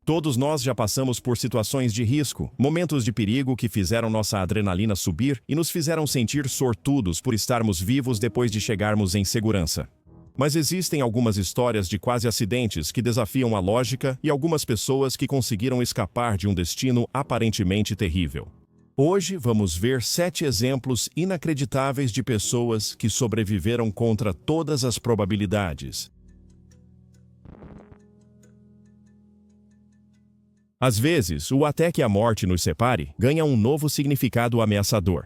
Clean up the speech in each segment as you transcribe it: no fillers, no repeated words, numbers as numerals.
Todos nós já passamos por situações de risco, momentos de perigo que fizeram nossa adrenalina subir e nos fizeram sentir sortudos por estarmos vivos depois de chegarmos em segurança. Mas existem algumas histórias de quase acidentes que desafiam a lógica e algumas pessoas que conseguiram escapar de um destino aparentemente terrível. Hoje vamos ver 7 exemplos inacreditáveis de pessoas que sobreviveram contra todas as probabilidades. Às vezes, o até que a morte nos separe ganha um novo significado ameaçador.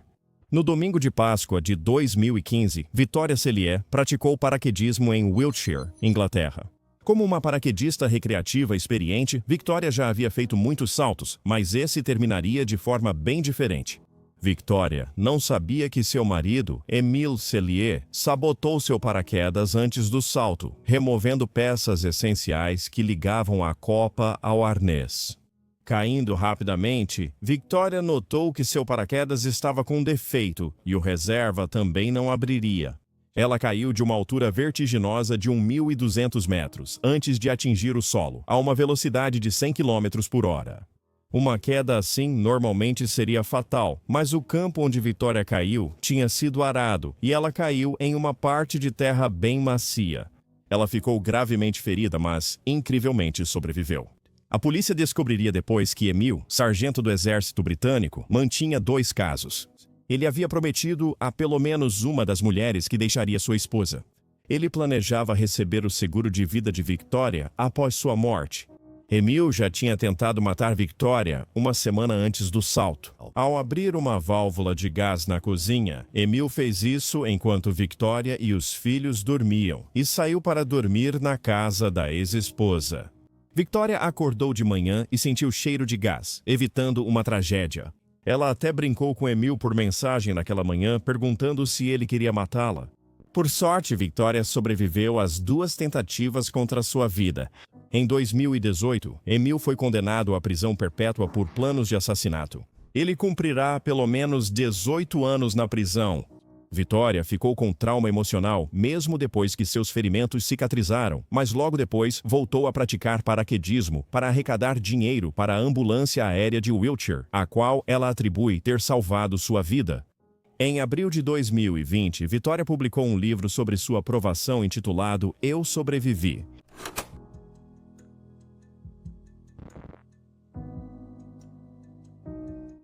No domingo de Páscoa de 2015, Victoria Cellier praticou paraquedismo em Wiltshire, Inglaterra. Como uma paraquedista recreativa experiente, Victoria já havia feito muitos saltos, mas esse terminaria de forma bem diferente. Victoria não sabia que seu marido, Émile Cellier, sabotou seu paraquedas antes do salto, removendo peças essenciais que ligavam a copa ao arnês. Caindo rapidamente, Victoria notou que seu paraquedas estava com defeito e o reserva também não abriria. Ela caiu de uma altura vertiginosa de 1.200 metros, antes de atingir o solo, a uma velocidade de 100 km por hora. Uma queda assim normalmente seria fatal, mas o campo onde Victoria caiu tinha sido arado e ela caiu em uma parte de terra bem macia. Ela ficou gravemente ferida, mas, incrivelmente, sobreviveu. A polícia descobriria depois que Émile, sargento do exército britânico, mantinha 2 casos. Ele havia prometido a pelo menos uma das mulheres que deixaria sua esposa. Ele planejava receber o seguro de vida de Victoria após sua morte. Émile já tinha tentado matar Victoria uma semana antes do salto. Ao abrir uma válvula de gás na cozinha, Émile fez isso enquanto Victoria e os filhos dormiam e saiu para dormir na casa da ex-esposa. Victoria acordou de manhã e sentiu cheiro de gás, evitando uma tragédia. Ela até brincou com Émile por mensagem naquela manhã, perguntando se ele queria matá-la. Por sorte, Victoria sobreviveu às 2 tentativas contra sua vida. Em 2018, Émile foi condenado à prisão perpétua por planos de assassinato. Ele cumprirá pelo menos 18 anos na prisão. Victoria ficou com trauma emocional mesmo depois que seus ferimentos cicatrizaram, mas logo depois voltou a praticar paraquedismo para arrecadar dinheiro para a ambulância aérea de Wiltshire, a qual ela atribui ter salvado sua vida. Em abril de 2020, Victoria publicou um livro sobre sua provação intitulado Eu Sobrevivi.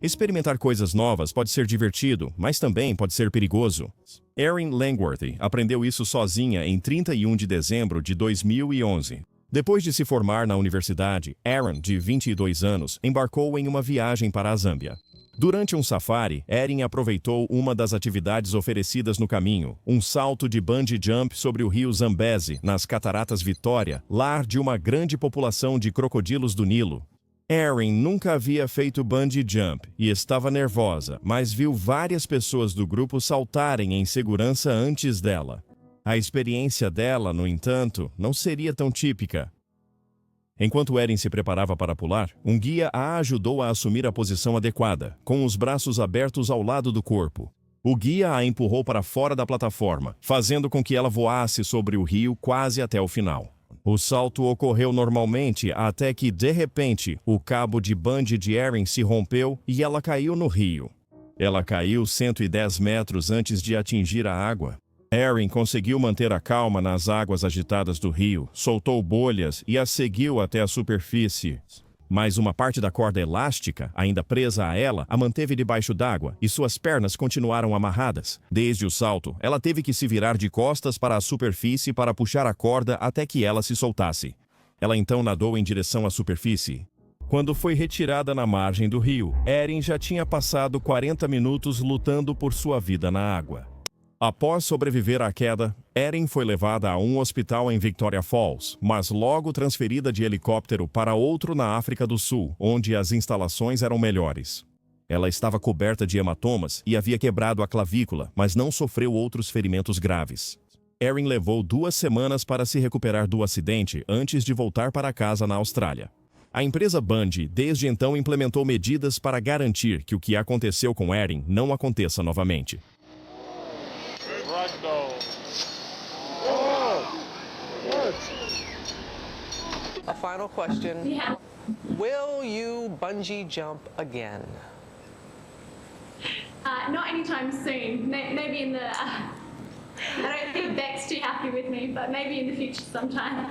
Experimentar coisas novas pode ser divertido, mas também pode ser perigoso. Erin Langworthy aprendeu isso sozinha em 31 de dezembro de 2011. Depois de se formar na universidade, Erin, de 22 anos, embarcou em uma viagem para a Zâmbia. Durante um safari, Erin aproveitou uma das atividades oferecidas no caminho, um salto de bungee jump sobre o rio Zambezi, nas Cataratas Vitória, lar de uma grande população de crocodilos do Nilo. Erin nunca havia feito bungee jump e estava nervosa, mas viu várias pessoas do grupo saltarem em segurança antes dela. A experiência dela, no entanto, não seria tão típica. Enquanto Erin se preparava para pular, um guia a ajudou a assumir a posição adequada, com os braços abertos ao lado do corpo. O guia a empurrou para fora da plataforma, fazendo com que ela voasse sobre o rio quase até o final. O salto ocorreu normalmente até que, de repente, o cabo de bungee de Erin se rompeu e ela caiu no rio. Ela caiu 110 metros antes de atingir a água. Erin conseguiu manter a calma nas águas agitadas do rio, soltou bolhas e a seguiu até a superfície. Mas uma parte da corda elástica, ainda presa a ela, a manteve debaixo d'água e suas pernas continuaram amarradas. Desde o salto, ela teve que se virar de costas para a superfície para puxar a corda até que ela se soltasse. Ela então nadou em direção à superfície. Quando foi retirada na margem do rio, Erin já tinha passado 40 minutos lutando por sua vida na água. Após sobreviver à queda, Erin foi levada a um hospital em Victoria Falls, mas logo transferida de helicóptero para outro na África do Sul, onde as instalações eram melhores. Ela estava coberta de hematomas e havia quebrado a clavícula, mas não sofreu outros ferimentos graves. Erin levou 2 semanas para se recuperar do acidente antes de voltar para casa na Austrália. A empresa Bunge, desde então, implementou medidas para garantir que o que aconteceu com Erin não aconteça novamente. A final question. Yeah. Will you bungee jump again? Not anytime soon. Maybe in the... I don't think Beck's too happy with me, but maybe in the future sometime.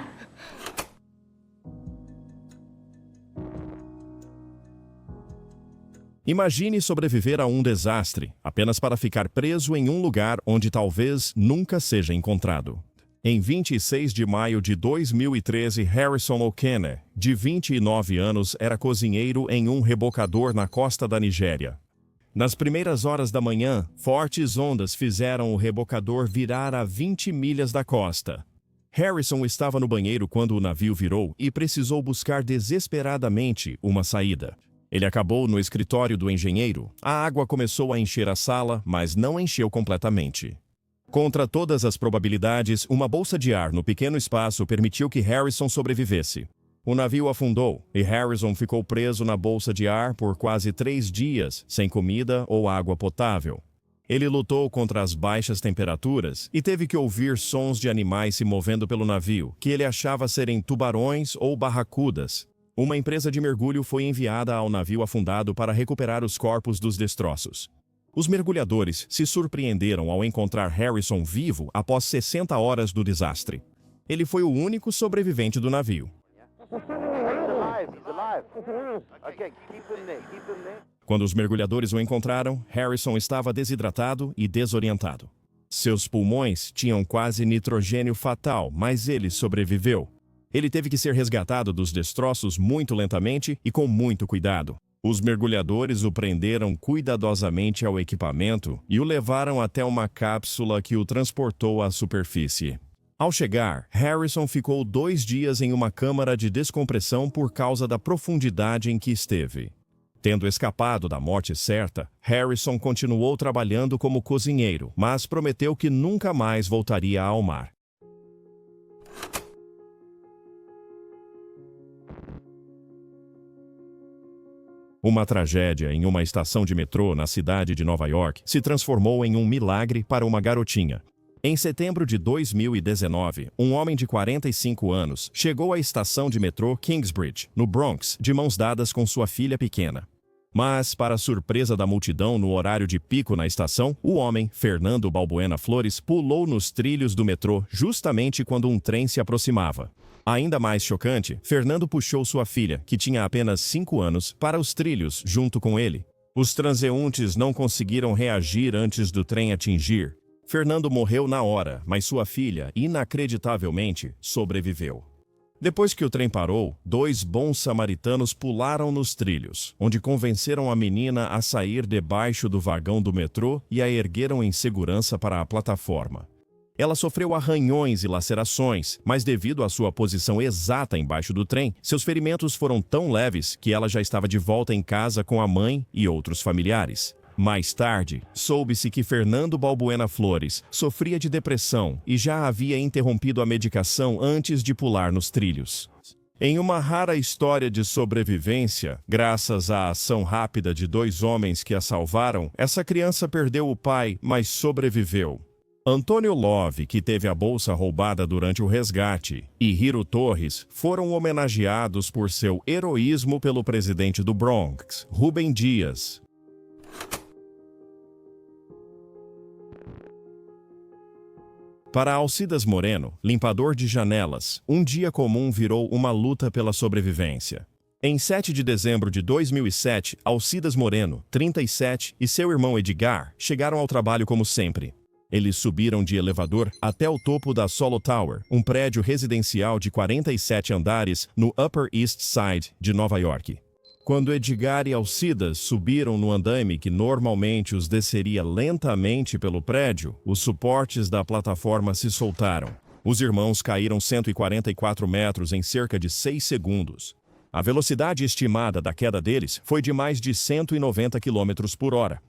Imagine sobreviver a um desastre, apenas para ficar preso em um lugar onde talvez nunca seja encontrado. Em 26 de maio de 2013, Harrison Okene, de 29 anos, era cozinheiro em um rebocador na costa da Nigéria. Nas primeiras horas da manhã, fortes ondas fizeram o rebocador virar a 20 milhas da costa. Harrison estava no banheiro quando o navio virou e precisou buscar desesperadamente uma saída. Ele acabou no escritório do engenheiro. A água começou a encher a sala, mas não encheu completamente. Contra todas as probabilidades, uma bolsa de ar no pequeno espaço permitiu que Harrison sobrevivesse. O navio afundou e Harrison ficou preso na bolsa de ar por quase 3 dias, sem comida ou água potável. Ele lutou contra as baixas temperaturas e teve que ouvir sons de animais se movendo pelo navio, que ele achava serem tubarões ou barracudas. Uma empresa de mergulho foi enviada ao navio afundado para recuperar os corpos dos destroços. Os mergulhadores se surpreenderam ao encontrar Harrison vivo após 60 horas do desastre. Ele foi o único sobrevivente do navio. Quando os mergulhadores o encontraram, Harrison estava desidratado e desorientado. Seus pulmões tinham quase nitrogênio fatal, mas ele sobreviveu. Ele teve que ser resgatado dos destroços muito lentamente e com muito cuidado. Os mergulhadores o prenderam cuidadosamente ao equipamento e o levaram até uma cápsula que o transportou à superfície. Ao chegar, Harrison ficou 2 dias em uma câmara de descompressão por causa da profundidade em que esteve. Tendo escapado da morte certa, Harrison continuou trabalhando como cozinheiro, mas prometeu que nunca mais voltaria ao mar. Uma tragédia em uma estação de metrô na cidade de Nova York se transformou em um milagre para uma garotinha. Em setembro de 2019, um homem de 45 anos chegou à estação de metrô Kingsbridge, no Bronx, de mãos dadas com sua filha pequena. Mas, para surpresa da multidão no horário de pico na estação, o homem, Fernando Balbuena Flores, pulou nos trilhos do metrô justamente quando um trem se aproximava. Ainda mais chocante, Fernando puxou sua filha, que tinha apenas 5 anos, para os trilhos junto com ele. Os transeuntes não conseguiram reagir antes do trem atingir. Fernando morreu na hora, mas sua filha, inacreditavelmente, sobreviveu. Depois que o trem parou, 2 bons samaritanos pularam nos trilhos, onde convenceram a menina a sair debaixo do vagão do metrô e a ergueram em segurança para a plataforma. Ela sofreu arranhões e lacerações, mas devido à sua posição exata embaixo do trem, seus ferimentos foram tão leves que ela já estava de volta em casa com a mãe e outros familiares. Mais tarde, soube-se que Fernando Balbuena Flores sofria de depressão e já havia interrompido a medicação antes de pular nos trilhos. Em uma rara história de sobrevivência, graças à ação rápida de 2 homens que a salvaram, essa criança perdeu o pai, mas sobreviveu. Antônio Love, que teve a bolsa roubada durante o resgate, e Hiro Torres foram homenageados por seu heroísmo pelo presidente do Bronx, Rubem Dias. Para Alcidas Moreno, limpador de janelas, um dia comum virou uma luta pela sobrevivência. Em 7 de dezembro de 2007, Alcidas Moreno, 37, e seu irmão Edgar chegaram ao trabalho como sempre. Eles subiram de elevador até o topo da Solo Tower, um prédio residencial de 47 andares no Upper East Side de Nova York. Quando Edgar e Alcidas subiram no andaime que normalmente os desceria lentamente pelo prédio, os suportes da plataforma se soltaram. Os irmãos caíram 144 metros em cerca de 6 segundos. A velocidade estimada da queda deles foi de mais de 190 km por hora.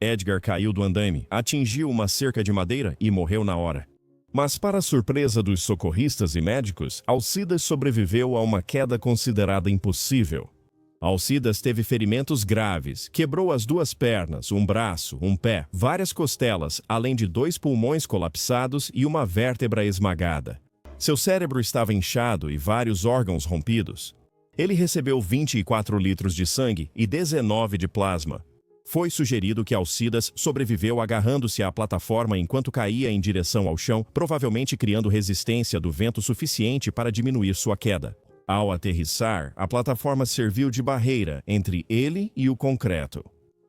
Edgar caiu do andaime, atingiu uma cerca de madeira e morreu na hora. Mas, para a surpresa dos socorristas e médicos, Alcidas sobreviveu a uma queda considerada impossível. Alcidas teve ferimentos graves, quebrou as 2 pernas, um braço, um pé, várias costelas, além de 2 pulmões colapsados e uma vértebra esmagada. Seu cérebro estava inchado e vários órgãos rompidos. Ele recebeu 24 litros de sangue e 19 de plasma. Foi sugerido que Alcides sobreviveu agarrando-se à plataforma enquanto caía em direção ao chão, provavelmente criando resistência do vento suficiente para diminuir sua queda. Ao aterrissar, a plataforma serviu de barreira entre ele e o concreto.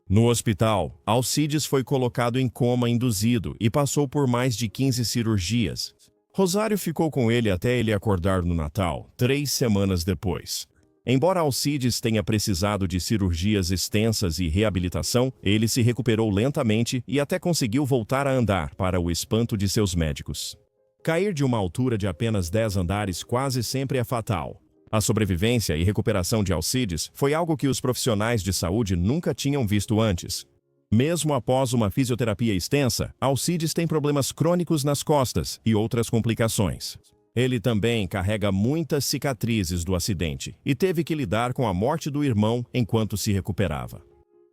No hospital, Alcides foi colocado em coma induzido e passou por mais de 15 cirurgias. Rosário ficou com ele até ele acordar no Natal, 3 semanas depois. Embora Alcides tenha precisado de cirurgias extensas e reabilitação, ele se recuperou lentamente e até conseguiu voltar a andar, para o espanto de seus médicos. Cair de uma altura de apenas 10 andares quase sempre é fatal. A sobrevivência e recuperação de Alcides foi algo que os profissionais de saúde nunca tinham visto antes. Mesmo após uma fisioterapia extensa, Alcides tem problemas crônicos nas costas e outras complicações. Ele também carrega muitas cicatrizes do acidente e teve que lidar com a morte do irmão enquanto se recuperava.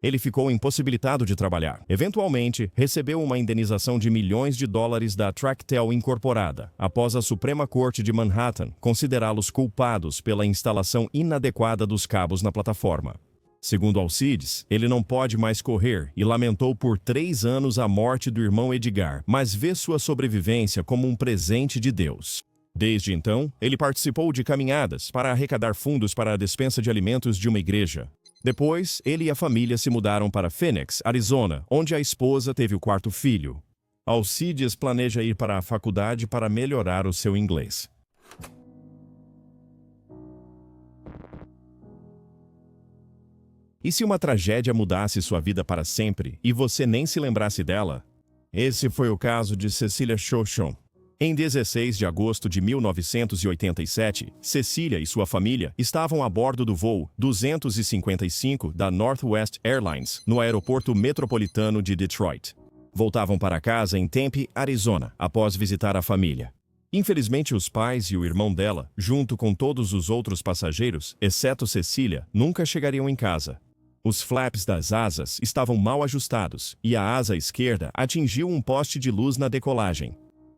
Ele ficou impossibilitado de trabalhar. Eventualmente, recebeu uma indenização de milhões de dólares da Tractel Incorporada, após a Suprema Corte de Manhattan considerá-los culpados pela instalação inadequada dos cabos na plataforma. Segundo Alcides, ele não pode mais correr e lamentou por 3 anos a morte do irmão Edgar, mas vê sua sobrevivência como um presente de Deus. Desde então, ele participou de caminhadas para arrecadar fundos para a despensa de alimentos de uma igreja. Depois, ele e a família se mudaram para Phoenix, Arizona, onde a esposa teve o 4º filho. Alcides planeja ir para a faculdade para melhorar o seu inglês. E se uma tragédia mudasse sua vida para sempre e você nem se lembrasse dela? Esse foi o caso de Cecilia Shoshone. Em 16 de agosto de 1987, Cecília e sua família estavam a bordo do voo 255 da Northwest Airlines, no aeroporto metropolitano de Detroit. Voltavam para casa em Tempe, Arizona, após visitar a família. Infelizmente, os pais e o irmão dela, junto com todos os outros passageiros, exceto Cecília, nunca chegariam em casa. Os flaps das asas estavam mal ajustados e a asa esquerda atingiu um poste de luz na decolagem.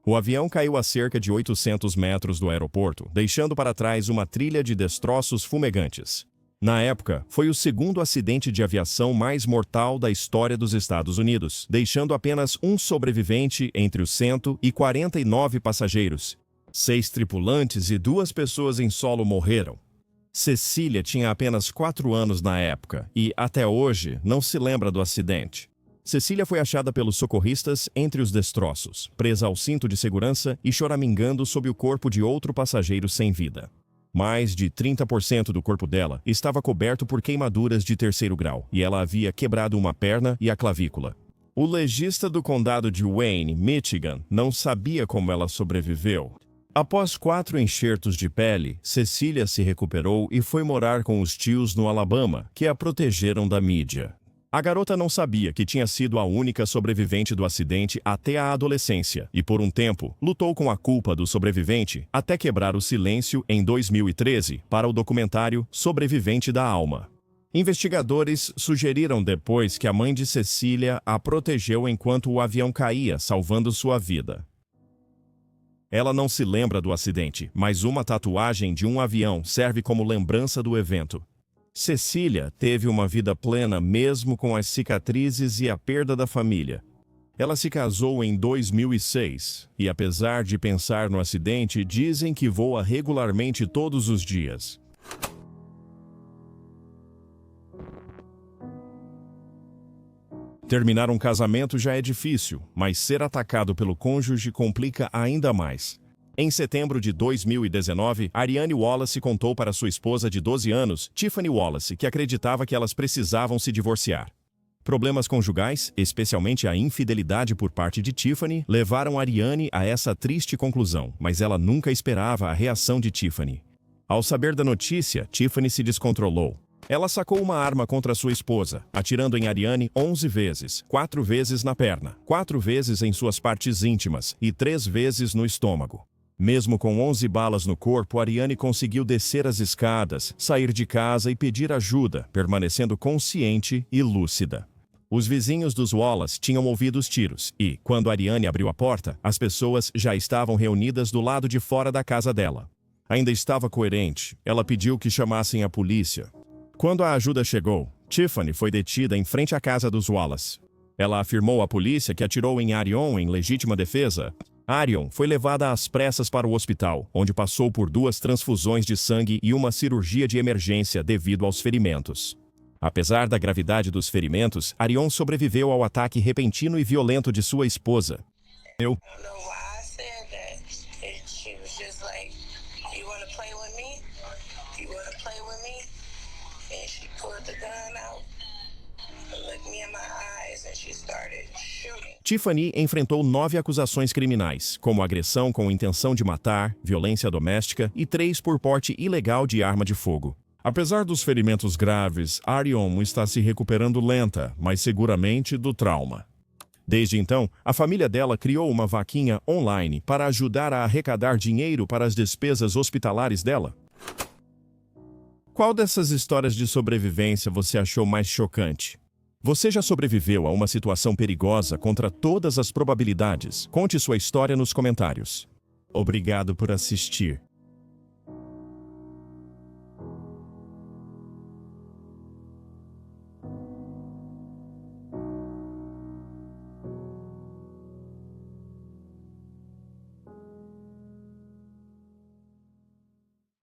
O avião caiu a cerca de 800 metros do aeroporto, deixando para trás uma trilha de destroços fumegantes. Na época, foi o 2º acidente de aviação mais mortal da história dos Estados Unidos, deixando apenas um sobrevivente entre os 149 passageiros. 6 tripulantes e 2 pessoas em solo morreram. Cecília tinha apenas 4 anos na época e, até hoje, não se lembra do acidente. Cecília foi achada pelos socorristas entre os destroços, presa ao cinto de segurança e choramingando sob o corpo de outro passageiro sem vida. Mais de 30% do corpo dela estava coberto por queimaduras de 3º grau e ela havia quebrado uma perna e a clavícula. O legista do condado de Wayne, Michigan, não sabia como ela sobreviveu. Após 4 enxertos de pele, Cecília se recuperou e foi morar com os tios no Alabama, que a protegeram da mídia. A garota não sabia que tinha sido a única sobrevivente do acidente até a adolescência e, por um tempo, lutou com a culpa do sobrevivente até quebrar o silêncio em 2013 para o documentário Sobrevivente da Alma. Investigadores sugeriram depois que a mãe de Cecília a protegeu enquanto o avião caía, salvando sua vida. Ela não se lembra do acidente, mas uma tatuagem de um avião serve como lembrança do evento. Cecília teve uma vida plena mesmo com as cicatrizes e a perda da família. Ela se casou em 2006 e, apesar de pensar no acidente, dizem que voa regularmente todos os dias. Terminar um casamento já é difícil, mas ser atacado pelo cônjuge complica ainda mais. Em setembro de 2019, Ariane Wallace contou para sua esposa de 12 anos, Tiffany Wallace, que acreditava que elas precisavam se divorciar. Problemas conjugais, especialmente a infidelidade por parte de Tiffany, levaram Ariane a essa triste conclusão, mas ela nunca esperava a reação de Tiffany. Ao saber da notícia, Tiffany se descontrolou. Ela sacou uma arma contra sua esposa, atirando em Ariane 11 vezes, 4 vezes na perna, 4 vezes em suas partes íntimas e 3 vezes no estômago. Mesmo com 11 balas no corpo, Ariane conseguiu descer as escadas, sair de casa e pedir ajuda, permanecendo consciente e lúcida. Os vizinhos dos Wallace tinham ouvido os tiros e, quando Ariane abriu a porta, as pessoas já estavam reunidas do lado de fora da casa dela. Ainda estava coerente, ela pediu que chamassem a polícia. Quando a ajuda chegou, Tiffany foi detida em frente à casa dos Wallace. Ela afirmou à polícia que atirou em Arion em legítima defesa. Arion foi levada às pressas para o hospital, onde passou por 2 transfusões de sangue e uma cirurgia de emergência devido aos ferimentos. Apesar da gravidade dos ferimentos, Arion sobreviveu ao ataque repentino e violento de sua esposa. Tiffany enfrentou 9 acusações criminais, como agressão com intenção de matar, violência doméstica e 3 por porte ilegal de arma de fogo. Apesar dos ferimentos graves, Arion está se recuperando lenta, mas seguramente do trauma. Desde então, a família dela criou uma vaquinha online para ajudar a arrecadar dinheiro para as despesas hospitalares dela. Qual dessas histórias de sobrevivência você achou mais chocante? Você já sobreviveu a uma situação perigosa contra todas as probabilidades? Conte sua história nos comentários. Obrigado por assistir.